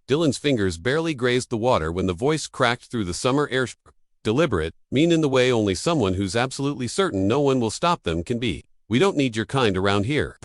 Dylan's fingers barely grazed the water when the voice cracked through the summer air. Deliberate, mean in the way only someone who's absolutely certain no one will stop them can be. We don't need your kind around here.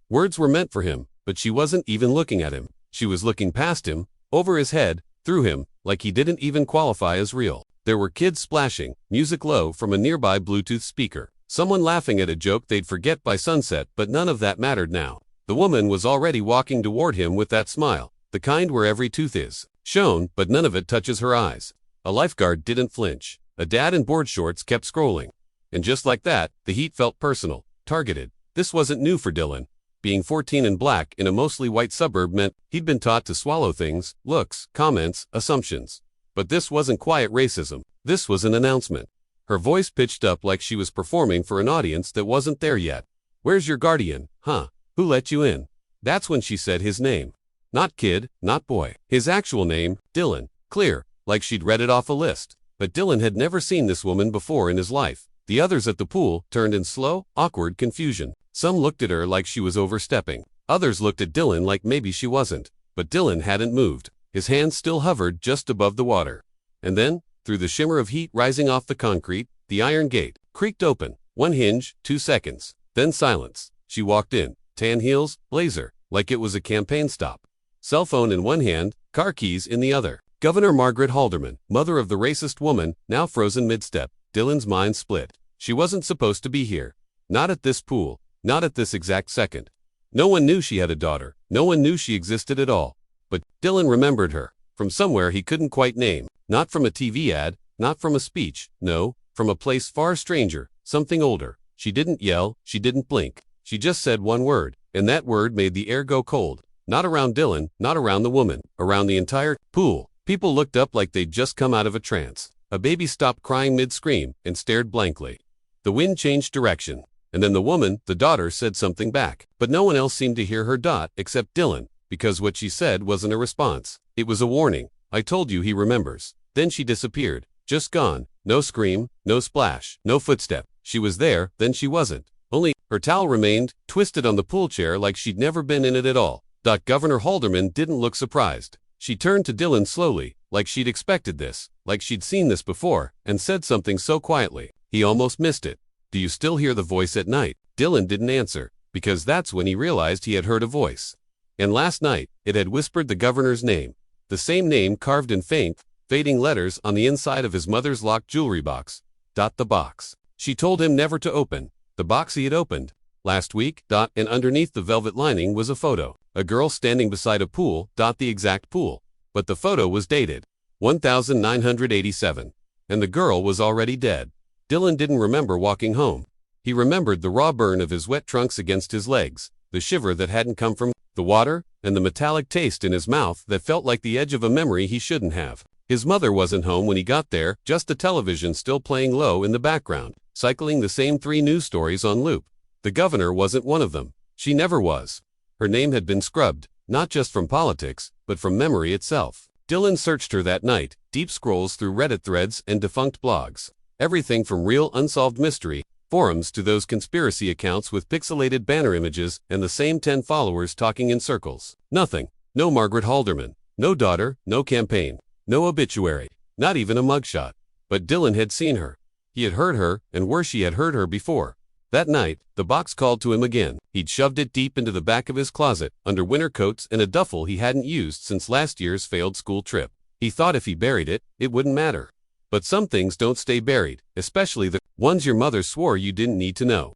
Words were meant for him, but she wasn't even looking at him. She was looking past him, over his head, through him, like he didn't even qualify as real. There were kids splashing, music low from a nearby Bluetooth speaker. Someone laughing at a joke they'd forget by sunset, but none of that mattered now. The woman was already walking toward him with that smile, the kind where every tooth is shown, but none of it touches her eyes. A lifeguard didn't flinch. A dad in board shorts kept scrolling. And just like that, the heat felt personal, targeted. This wasn't new for Dylan. Being 14 and black in a mostly white suburb meant he'd been taught to swallow things, looks, comments, assumptions. But this wasn't quiet racism. This was an announcement. Her voice pitched up like she was performing for an audience that wasn't there yet. "Where's your guardian, huh? Who let you in?" That's when she said his name. Not kid, not boy. His actual name, Dylan. Clear, like she'd read it off a list. But Dylan had never seen this woman before in his life. The others at the pool turned in slow, awkward confusion. Some looked at her like she was overstepping. Others looked at Dylan like maybe she wasn't. But Dylan hadn't moved. His hands still hovered just above the water. And then, through the shimmer of heat rising off the concrete, the iron gate creaked open. 1 hinge, 2 seconds. Then silence. She walked in, tan heels, blazer, like it was a campaign stop. Cell phone in one hand, car keys in the other. Governor Margaret Halderman, mother of the racist woman, now frozen mid-step. Dylan's mind split. She wasn't supposed to be here. Not at this pool. Not at this exact second. No one knew she had a daughter. No one knew she existed at all. But Dylan remembered her. From somewhere he couldn't quite name. Not from a TV ad. Not from a speech. No, from a place far stranger. Something older. She didn't yell. She didn't blink. She just said one word. And that word made the air go cold. Not around Dylan. Not around the woman. Around the entire pool. People looked up like they'd just come out of a trance. A baby stopped crying mid-scream and stared blankly. The wind changed direction. And then the woman, the daughter, said something back. But no one else seemed to hear her except Dylan, because what she said wasn't a response. It was a warning. "I told you," he remembers. Then she disappeared. Just gone. No scream, no splash, no footstep. She was there, then she wasn't. Only, her towel remained, twisted on the pool chair like she'd never been in it at all. Governor Halderman didn't look surprised. She turned to Dylan slowly, like she'd expected this, like she'd seen this before, and said something so quietly, he almost missed it. "Do you still hear the voice at night?" Dylan didn't answer, because that's when he realized he had heard a voice. And last night, it had whispered the governor's name. The same name carved in faint, fading letters on the inside of his mother's locked jewelry box. The box. She told him never to open. The box he had opened last week. And underneath the velvet lining was a photo. A girl standing beside a pool. The exact pool. But the photo was dated 1987. And the girl was already dead. Dylan didn't remember walking home. He remembered the raw burn of his wet trunks against his legs, the shiver that hadn't come from the water, and the metallic taste in his mouth that felt like the edge of a memory he shouldn't have. His mother wasn't home when he got there, just the television still playing low in the background, cycling the same 3 news stories on loop. The governor wasn't one of them. She never was. Her name had been scrubbed, not just from politics, but from memory itself. Dylan searched her that night, deep scrolls through Reddit threads and defunct blogs. Everything from real unsolved mystery forums to those conspiracy accounts with pixelated banner images and the same 10 followers talking in circles. Nothing. No Margaret Halderman. No daughter, no campaign. No obituary. Not even a mugshot. But Dylan had seen her. He had heard her, and worse, she had heard her before. That night, the box called to him again. He'd shoved it deep into the back of his closet, under winter coats and a duffel he hadn't used since last year's failed school trip. He thought if he buried it, it wouldn't matter. But some things don't stay buried, especially the ones your mother swore you didn't need to know.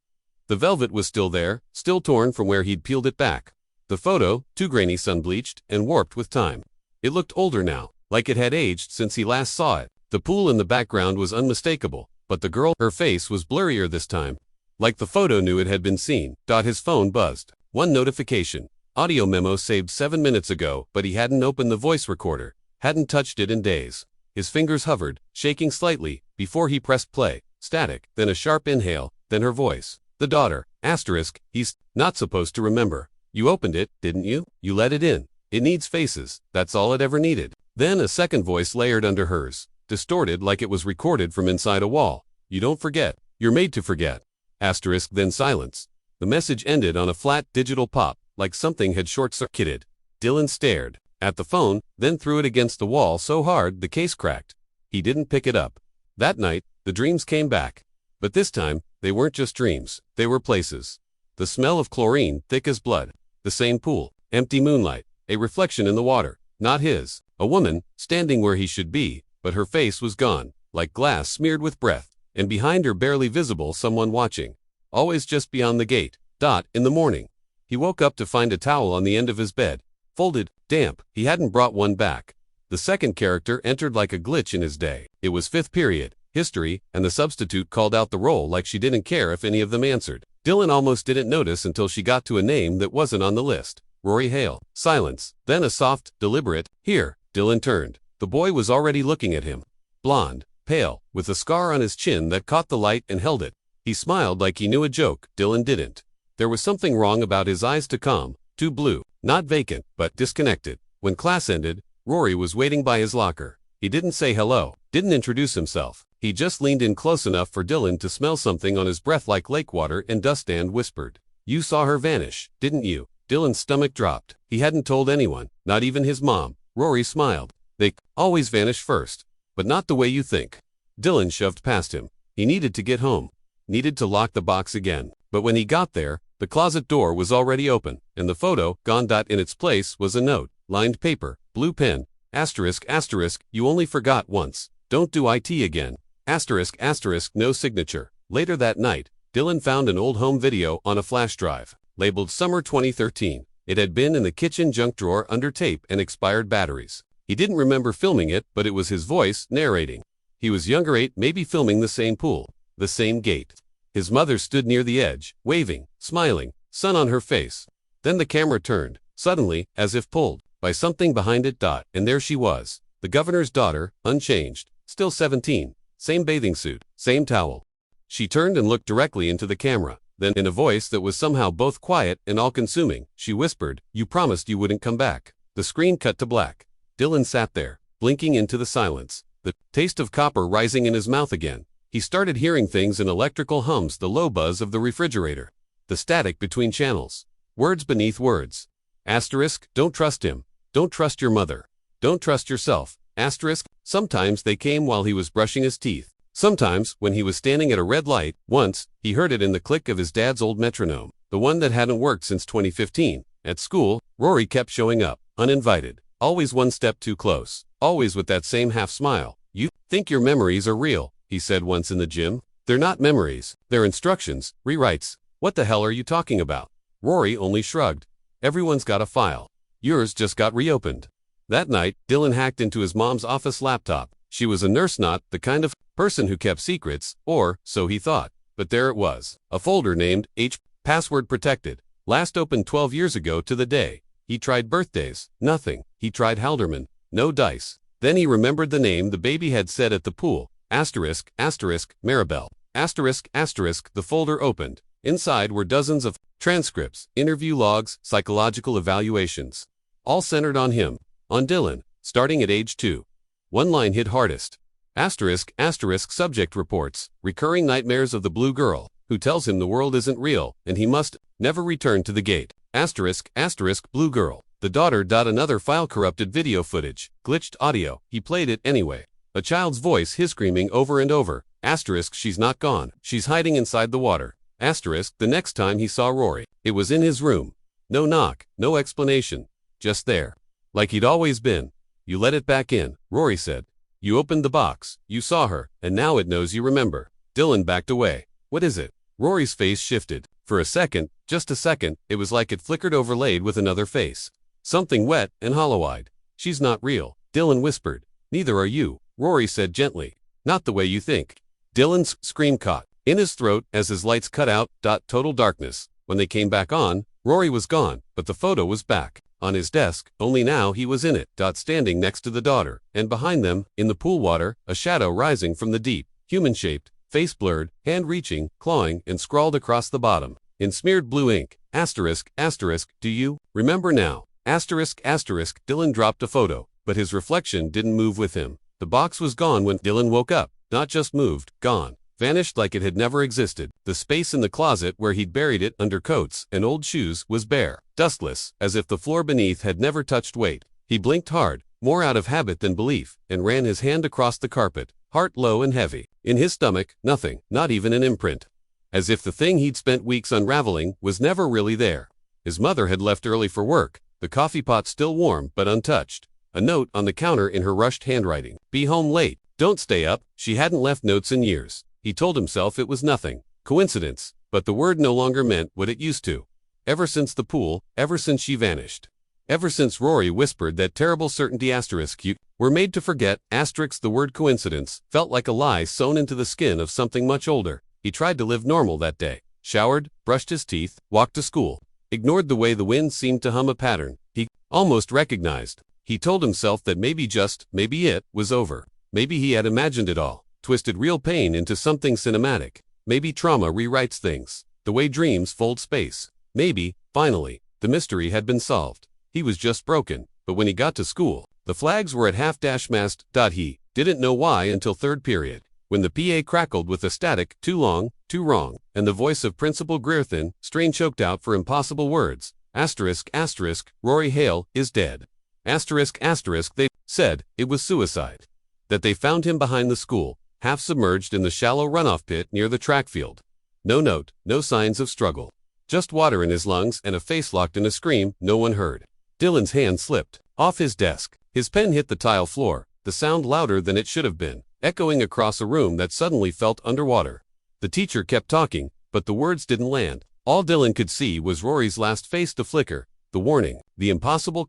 The velvet was still there, still torn from where he'd peeled it back. The photo, too grainy, sun-bleached, and warped with time. It looked older now, like it had aged since he last saw it. The pool in the background was unmistakable, but the girl, her face was blurrier this time. Like the photo knew it had been seen. His phone buzzed. One notification. Audio memo saved 7 minutes ago, but he hadn't opened the voice recorder, hadn't touched it in days. His fingers hovered, shaking slightly, before he pressed play. Static, then a sharp inhale, then her voice. "The daughter, asterisk, he's not supposed to remember. You opened it, didn't you? You let it in. It needs faces, that's all it ever needed." Then a second voice layered under hers, distorted like it was recorded from inside a wall. "You don't forget. You're made to forget." Asterisk, then silence. The message ended on a flat digital pop, like something had short-circuited. Dylan stared. at the phone, then threw it against the wall so hard the case cracked. He didn't pick it up. That night, the dreams came back. But this time, they weren't just dreams, they were places. The smell of chlorine, thick as blood. The same pool, empty moonlight, a reflection in the water, not his. A woman, standing where he should be, but her face was gone, like glass smeared with breath, and behind her barely visible someone watching. Always just beyond the gate. In the morning. He woke up to find a towel on the end of his bed. Folded, damp, he hadn't brought one back. The second character entered like a glitch in his day. It was fifth period, history, and the substitute called out the roll like she didn't care if any of them answered. Dylan almost didn't notice until she got to a name that wasn't on the list. Rory Hale. Silence. Then a soft, deliberate, "Here." Dylan turned. The boy was already looking at him. Blonde, pale, with a scar on his chin that caught the light and held it. He smiled like he knew a joke. Dylan didn't. There was something wrong about his eyes, too calm, too blue, not vacant, but disconnected. When class ended, Rory was waiting by his locker. He didn't say hello, didn't introduce himself. He just leaned in close enough for Dylan to smell something on his breath like lake water and dust, and whispered, "You saw her vanish, didn't you?" Dylan's stomach dropped. He hadn't told anyone, not even his mom. Rory smiled. "They always vanish first, but not the way you think." Dylan shoved past him. He needed to get home. Needed to lock the box again. But when he got there, the closet door was already open, and the photo, gone. In its place was a note, lined paper, blue pen, asterisk, "You only forgot once. Don't do it again. Asterisk, no signature." Later that night, Dylan found an old home video on a flash drive, labeled Summer 2013. It had been in the kitchen junk drawer under tape and expired batteries. He didn't remember filming it, but it was his voice narrating. He was younger, 8, maybe, filming the same pool, the same gate. His mother stood near the edge, waving, smiling, sun on her face. Then the camera turned, suddenly, as if pulled by something behind it. And there she was, the governor's daughter, unchanged, still 17, same bathing suit, same towel. She turned and looked directly into the camera. Then, in a voice that was somehow both quiet and all-consuming, she whispered, "You promised you wouldn't come back." The screen cut to black. Dylan sat there, blinking into the silence, the taste of copper rising in his mouth again. He started hearing things in electrical hums, the low buzz of the refrigerator, the static between channels, words beneath words. Asterisk, "Don't trust him. Don't trust your mother. Don't trust yourself." Asterisk, sometimes they came while he was brushing his teeth. Sometimes, when he was standing at a red light. Once, he heard it in the click of his dad's old metronome, the one that hadn't worked since 2015. At school, Rory kept showing up, uninvited, always one step too close, always with that same half smile. "You think your memories are real," he said once in the gym. "They're not memories, they're instructions, rewrites." "What the hell are you talking about?" Rory only shrugged. "Everyone's got a file. Yours just got reopened." That night, Dylan hacked into his mom's office laptop. She was a nurse, not the kind of person who kept secrets, or so he thought. But there it was, a folder named H, password protected, last opened 12 years ago to the day. He tried birthdays, nothing. He tried Halderman, no dice. Then he remembered the name the baby had said at the pool, asterisk, Maribel, asterisk, the folder opened. Inside were dozens of transcripts, interview logs, psychological evaluations, all centered on him, on Dylan, starting at age 2. One line hit hardest. Asterisk, subject reports, recurring nightmares of the blue girl, who tells him the world isn't real, and he must never return to the gate. Asterisk, blue girl. The daughter. Another file, corrupted video footage, glitched audio. He played it anyway. A child's voice, his screaming over and over. Asterisk, she's not gone. She's hiding inside the water. Asterisk, the next time he saw Rory, it was in his room. No knock, no explanation. Just there. Like he'd always been. "You let it back in," Rory said. "You opened the box, you saw her, and now it knows you remember." Dylan backed away. "What is it?" Rory's face shifted. For a second, just a second, it was like it flickered, overlaid with another face. Something wet and hollow-eyed. "She's not real," Dylan whispered. "Neither are you," Rory said gently. "Not the way you think." Dylan's scream caught in his throat as his lights cut out. Total darkness. When they came back on, Rory was gone, but the photo was back. On his desk, only now he was in it. Standing next to the daughter, and behind them, in the pool water, a shadow rising from the deep, human-shaped, face blurred, hand reaching, clawing, and scrawled across the bottom, in smeared blue ink, asterisk, "Do you remember now?" Asterisk, Dylan dropped a photo, but his reflection didn't move with him. The box was gone when Dylan woke up, not just moved, gone. Vanished like it had never existed. The space in the closet where he'd buried it under coats and old shoes was bare, dustless, as if the floor beneath had never touched weight. He blinked hard, more out of habit than belief, and ran his hand across the carpet, heart low and heavy. In his stomach, nothing, not even an imprint. As if the thing he'd spent weeks unraveling was never really there. His mother had left early for work, the coffee pot still warm but untouched. A note on the counter in her rushed handwriting. Be home late. Don't stay up. She hadn't left notes in years. He told himself it was nothing. Coincidence. But the word no longer meant what it used to. Ever since the pool, ever since she vanished. Ever since Rory whispered that terrible certainty you were made to forget the word coincidence felt like a lie sewn into the skin of something much older. He tried to live normal that day. Showered, brushed his teeth, walked to school. Ignored the way the wind seemed to hum a pattern he almost recognized. He told himself that maybe it was over. Maybe he had imagined it all, twisted real pain into something cinematic. Maybe trauma rewrites things, the way dreams fold space. Maybe, finally, the mystery had been solved. He was just broken, but when he got to school, the flags were at half-mast. He didn't know why until third period, when the PA crackled with a static, too long, too wrong, and the voice of Principal Greerthin, strain choked out for impossible words. Rory Hale is dead. They said it was suicide. That they found him behind the school, half submerged in the shallow runoff pit near the track field. No note, no signs of struggle. Just water in his lungs and a face locked in a scream no one heard. Dylan's hand slipped off his desk. His pen hit the tile floor, the sound louder than it should have been, echoing across a room that suddenly felt underwater. The teacher kept talking, but the words didn't land. All Dylan could see was Rory's last face to flicker, the warning, the impossible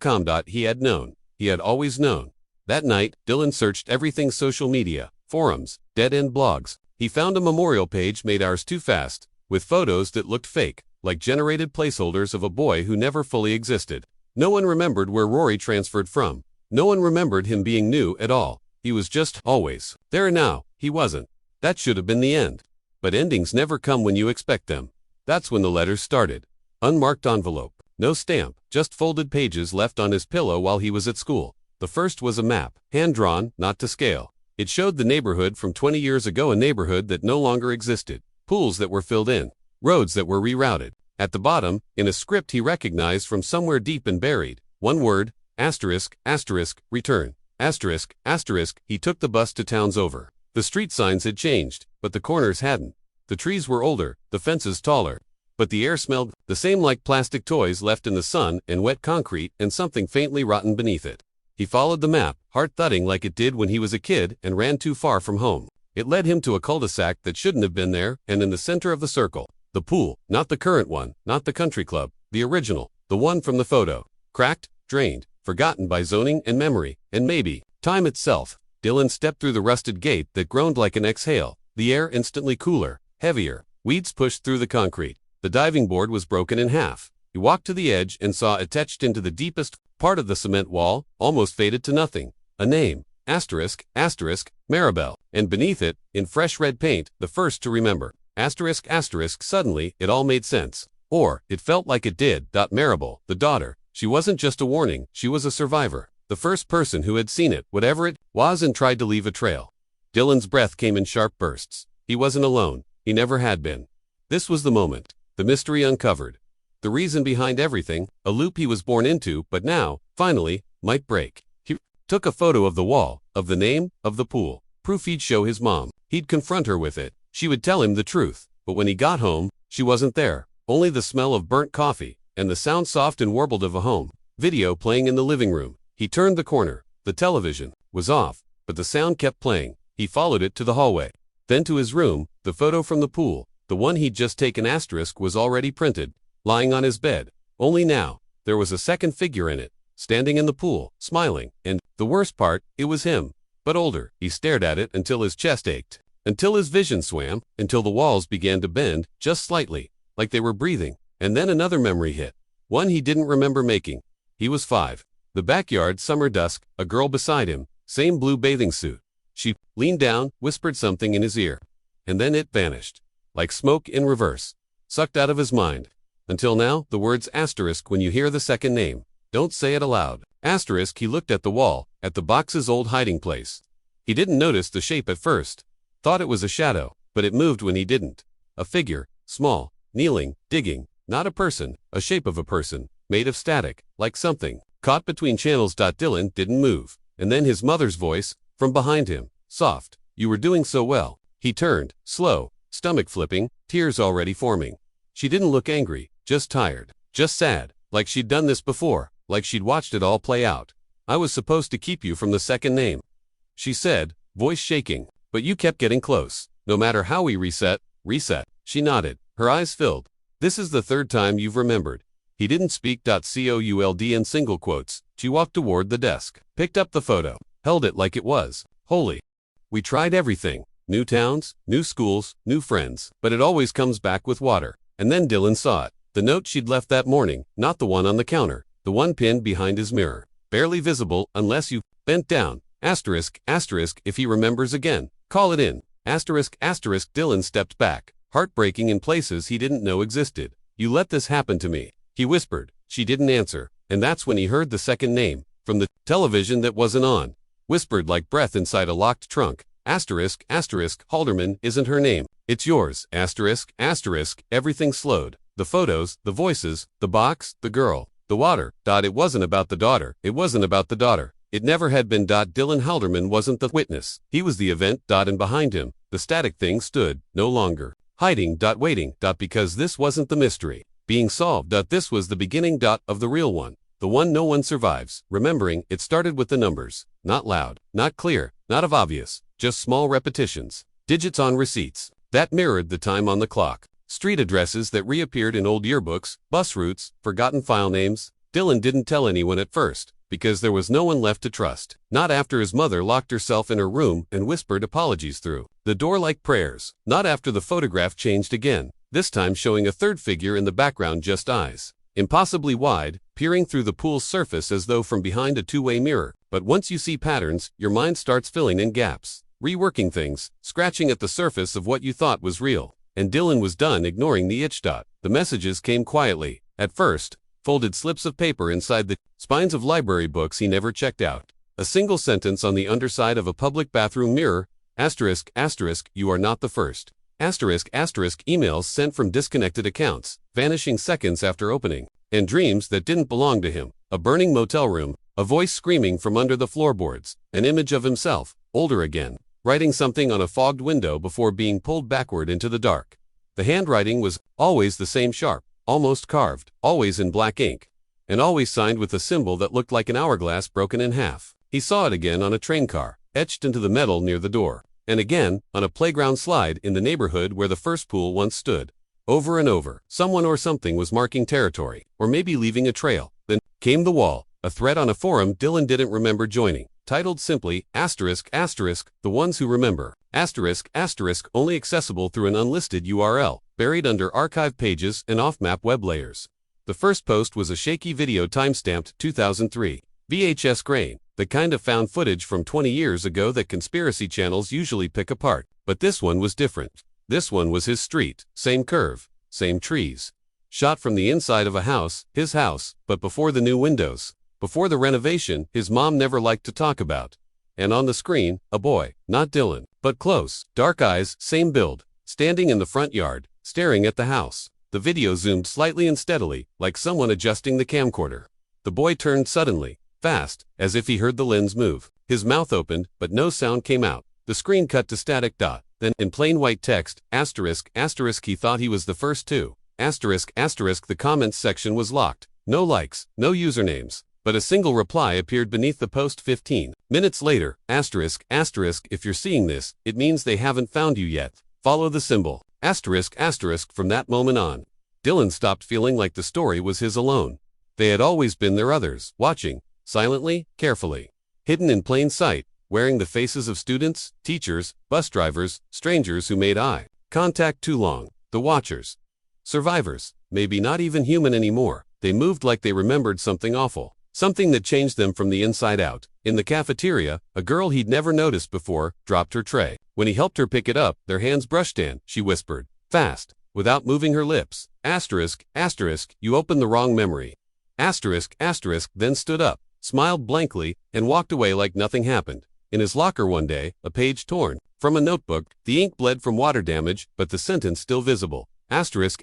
he had known, he had always known. That night, Dylan searched everything: social media, forums, dead-end blogs. He found a memorial page made hours too fast, with photos that looked fake, like generated placeholders of a boy who never fully existed. No one remembered where Rory transferred from. No one remembered him being new at all. He was just always there, and now he wasn't. That should have been the end. But endings never come when you expect them. That's when the letters started. Unmarked envelope. No stamp, just folded pages left on his pillow while he was at school. The first was a map, hand-drawn, not to scale. It showed the neighborhood from 20 years ago, a neighborhood that no longer existed. Pools that were filled in. Roads that were rerouted. At the bottom, in a script he recognized from somewhere deep and buried, one word, return. He took the bus to towns over. The street signs had changed, but the corners hadn't. The trees were older, the fences taller. But the air smelled the same, like plastic toys left in the sun and wet concrete and something faintly rotten beneath it. He followed the map, heart thudding like it did when he was a kid, and ran too far from home. It led him to a cul-de-sac that shouldn't have been there, and in the center of the circle, the pool, not the current one, not the country club, the original, the one from the photo. Cracked, drained, forgotten by zoning and memory, and maybe time itself. Dylan stepped through the rusted gate that groaned like an exhale, the air instantly cooler, heavier. Weeds pushed through the concrete. The diving board was broken in half. He walked to the edge and saw it etched into the deepest part of the cement wall, almost faded to nothing. A name, Maribel, and beneath it, in fresh red paint, the first to remember. Suddenly, it all made sense. Or, it felt like it did. Maribel, the daughter. She wasn't just a warning, she was a survivor. The first person who had seen it, whatever it was, and tried to leave a trail. Dylan's breath came in sharp bursts. He wasn't alone. He never had been. This was the moment. The mystery uncovered. The reason behind everything, a loop he was born into, but now, finally, might break. He took a photo of the wall, of the name, of the pool. Proof he'd show his mom. He'd confront her with it. She would tell him the truth. But when he got home, she wasn't there. Only the smell of burnt coffee, and the sound soft and warbled of a home video playing in the living room. He turned the corner. The television was off, but the sound kept playing. He followed it to the hallway. Then to his room. The photo from the pool, the one he'd just taken, was already printed, lying on his bed. Only now, there was a second figure in it, standing in the pool, smiling, and, the worst part, it was him, but older. He stared at it until his chest ached, until his vision swam, until the walls began to bend, just slightly, like they were breathing. And then another memory hit, one he didn't remember making. He was 5. The backyard, summer dusk, a girl beside him, same blue bathing suit. She leaned down, whispered something in his ear, and then it vanished, like smoke in reverse, sucked out of his mind. Until now, the words when you hear the second name. Don't say it aloud. He looked at the wall, at the box's old hiding place. He didn't notice the shape at first. Thought it was a shadow, but it moved when he didn't. A figure, small, kneeling, digging, not a person, a shape of a person, made of static, like something Caught between channels. Dylan didn't move. And then his mother's voice, from behind him, soft. You were doing so well. He turned, slow, stomach flipping, tears already forming. She didn't look angry, just tired, just sad, like she'd done this before, like she'd watched it all play out. I was supposed to keep you from the second name, she said, voice shaking. But you kept getting close. No matter how we reset. She nodded, her eyes filled. This is the third time you've remembered. He didn't speak. Cold in single quotes. She walked toward the desk, picked up the photo, held it like it was holy. We tried everything. New towns, new schools, new friends, but it always comes back with water. And then Dylan saw it. The note she'd left that morning, not the one on the counter, the one pinned behind his mirror. Barely visible unless you bent down. Asterisk, if he remembers again, call it in. Asterisk, Dylan stepped back, heartbreaking in places he didn't know existed. You let this happen to me, he whispered. She didn't answer, and that's when he heard the second name, from the television that wasn't on. Whispered like breath inside a locked trunk. Asterisk, Halderman isn't her name. It's yours. Asterisk, everything slowed. The photos, the voices, the box, the girl, the water. It wasn't about the daughter. It never had been. Dylan Halderman wasn't the witness. He was the event. And behind him, the static thing stood, no longer hiding. Waiting. Because this wasn't the mystery being solved. This was the beginning. Of the real one. The one no one survives. Remembering, it started with the numbers. Not loud, not clear, not obvious, just small repetitions. Digits on receipts that mirrored the time on the clock. Street addresses that reappeared in old yearbooks, bus routes, forgotten file names. Dylan didn't tell anyone at first, because there was no one left to trust. Not after his mother locked herself in her room and whispered apologies through the door like prayers. Not after the photograph changed again, this time showing a third figure in the background, just eyes. Impossibly wide, peering through the pool's surface as though from behind a two-way mirror. But once you see patterns, your mind starts filling in gaps, reworking things, scratching at the surface of what you thought was real. And Dylan was done ignoring the itch. The messages came quietly. At first, folded slips of paper inside the spines of library books he never checked out. A single sentence on the underside of a public bathroom mirror. Asterisk, you are not the first. Asterisk, emails sent from disconnected accounts, vanishing seconds after opening. And dreams that didn't belong to him. A burning motel room, a voice screaming from under the floorboards, an image of himself, older again, writing something on a fogged window before being pulled backward into the dark. The handwriting was always the same, sharp, almost carved, always in black ink, and always signed with a symbol that looked like an hourglass broken in half. He saw it again on a train car, etched into the metal near the door, and again on a playground slide in the neighborhood where the first pool once stood. Over and over, someone or something was marking territory, or maybe leaving a trail. Then came the wall, a thread on a forum Dylan didn't remember joining, titled simply, asterisk, the ones who remember. Asterisk, only accessible through an unlisted URL, buried under archive pages and off-map web layers. The first post was a shaky video timestamped 2003. VHS grain, the kind of found footage from 20 years ago that conspiracy channels usually pick apart. But this one was different. This one was his street, same curve, same trees. Shot from the inside of a house, his house, but before the new windows, before the renovation his mom never liked to talk about. And on the screen, a boy, not Dylan, but close, dark eyes, same build, standing in the front yard, staring at the house. The video zoomed slightly and steadily, like someone adjusting the camcorder. The boy turned suddenly, fast, as if he heard the lens move. His mouth opened, but no sound came out. The screen cut to static. Then, in plain white text, asterisk, he thought he was the first to. Asterisk, the comments section was locked. No likes, no usernames. But a single reply appeared beneath the post 15 minutes later. Asterisk, if you're seeing this, it means they haven't found you yet. Follow the symbol. Asterisk, from that moment on, Dylan stopped feeling like the story was his alone. They had always been there, others, watching, silently, carefully, hidden in plain sight, wearing the faces of students, teachers, bus drivers, strangers who made eye contact too long. The watchers. Survivors, maybe not even human anymore. They moved like they remembered something awful. Something that changed them from the inside out. In the cafeteria, a girl he'd never noticed before dropped her tray. When he helped her pick it up, their hands brushed, and she whispered, fast, without moving her lips. Asterisk, you opened the wrong memory. Asterisk, then stood up, smiled blankly, and walked away like nothing happened. In his locker one day, a page torn from a notebook, the ink bled from water damage, but the sentence still visible. Asterisk,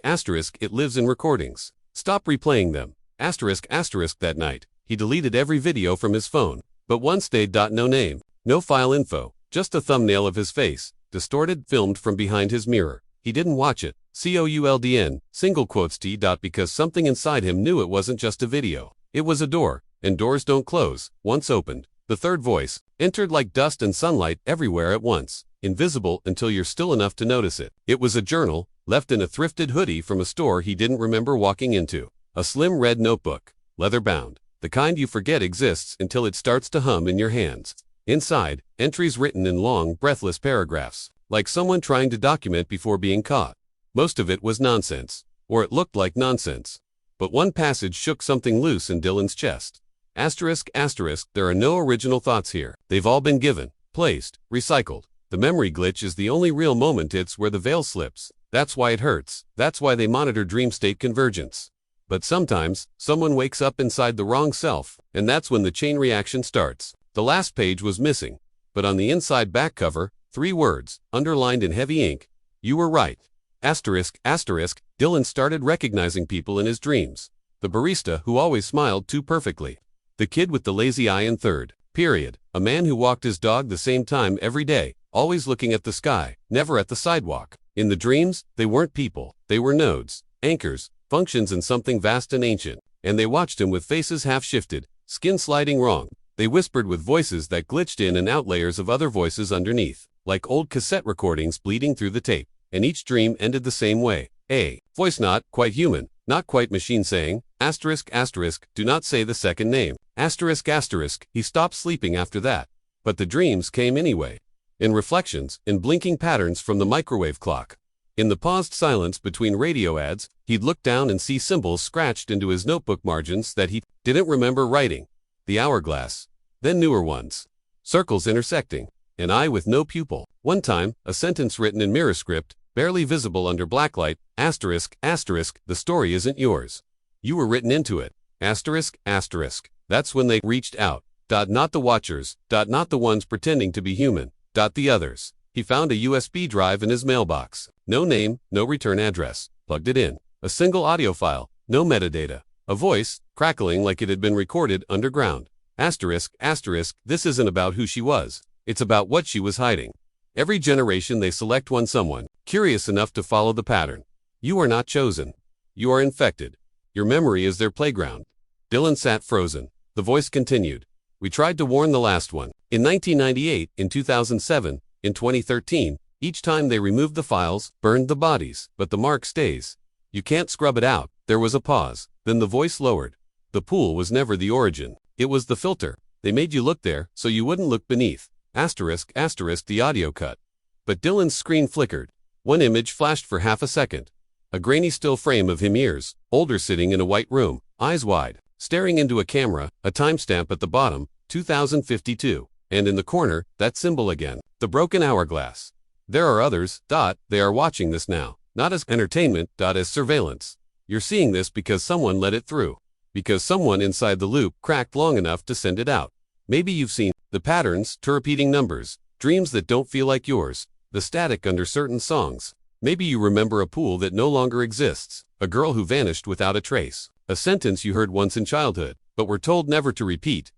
it lives in recordings. Stop replaying them. Asterisk, that night, He deleted every video from his phone, but one stayed. No name, no file info, just a thumbnail of his face, distorted, filmed from behind his mirror. He didn't watch it, coldn, single quotes t. Because something inside him knew it wasn't just a video. It was a door, and doors don't close, once opened. The third voice entered like dust and sunlight everywhere at once, invisible until you're still enough to notice it. It was a journal, left in a thrifted hoodie from a store he didn't remember walking into. A slim red notebook, leather-bound, the kind you forget exists until it starts to hum in your hands. Inside, entries written in long, breathless paragraphs, like someone trying to document before being caught. Most of it was nonsense, or it looked like nonsense. But one passage shook something loose in Dylan's chest. Asterisk, asterisk, there are no original thoughts here. They've all been given, placed, recycled. The memory glitch is the only real moment. It's where the veil slips. That's why it hurts. That's why they monitor dream state convergence. But sometimes, someone wakes up inside the wrong self, and that's when the chain reaction starts. The last page was missing, but on the inside back cover, 3 words, underlined in heavy ink. You were right. Asterisk, asterisk, Dylan started recognizing people in his dreams. The barista who always smiled too perfectly. The kid with the lazy eye in third period. A man who walked his dog the same time every day, always looking at the sky, never at the sidewalk. In the dreams, they weren't people. They were nodes, anchors, functions in something vast and ancient. And they watched him with faces half shifted, skin sliding wrong. They whispered with voices that glitched in and out, layers of other voices underneath, like old cassette recordings bleeding through the tape. And each dream ended the same way. A voice not quite human, not quite machine, saying, asterisk, asterisk, do not say the second name. Asterisk, asterisk, he stopped sleeping after that. But the dreams came anyway. In reflections, in blinking patterns from the microwave clock. In the paused silence between radio ads, he'd look down and see symbols scratched into his notebook margins that he didn't remember writing. The hourglass. Then newer ones. Circles intersecting. An eye with no pupil. One time, a sentence written in mirror script, barely visible under blacklight, asterisk, asterisk, the story isn't yours. You were written into it. Asterisk, asterisk. That's when they reached out. Not the watchers. Not the ones pretending to be human. The others. He found a USB drive in his mailbox. No name, no return address. Plugged it in. A single audio file. No metadata. A voice, crackling like it had been recorded underground. Asterisk, asterisk, this isn't about who she was. It's about what she was hiding. Every generation they select someone, curious enough to follow the pattern. You are not chosen. You are infected. Your memory is their playground. Dylan sat frozen. The voice continued. We tried to warn the last one. In 1998, in 2007, in 2013, each time they removed the files, burned the bodies, but the mark stays. You can't scrub it out. There was a pause. Then the voice lowered. The pool was never the origin. It was the filter. They made you look there, so you wouldn't look beneath. Asterisk, asterisk, the audio cut. But Dylan's screen flickered. One image flashed for half a second. A grainy still frame of him, years older, sitting in a white room, eyes wide, staring into a camera, a timestamp at the bottom, 2052. And in the corner, that symbol again, the broken hourglass. There are others, they are watching this now, not as entertainment, as surveillance. You're seeing this because someone let it through. Because someone inside the loop cracked long enough to send it out. Maybe you've seen the patterns to repeating numbers, dreams that don't feel like yours, the static under certain songs. Maybe you remember a pool that no longer exists, a girl who vanished without a trace, a sentence you heard once in childhood, but were told never to repeat.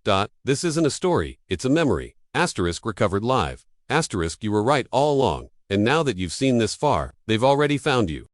This isn't a story, it's a memory. Asterisk, recovered live. Asterisk, you were right all along, and now that you've seen this far, they've already found you.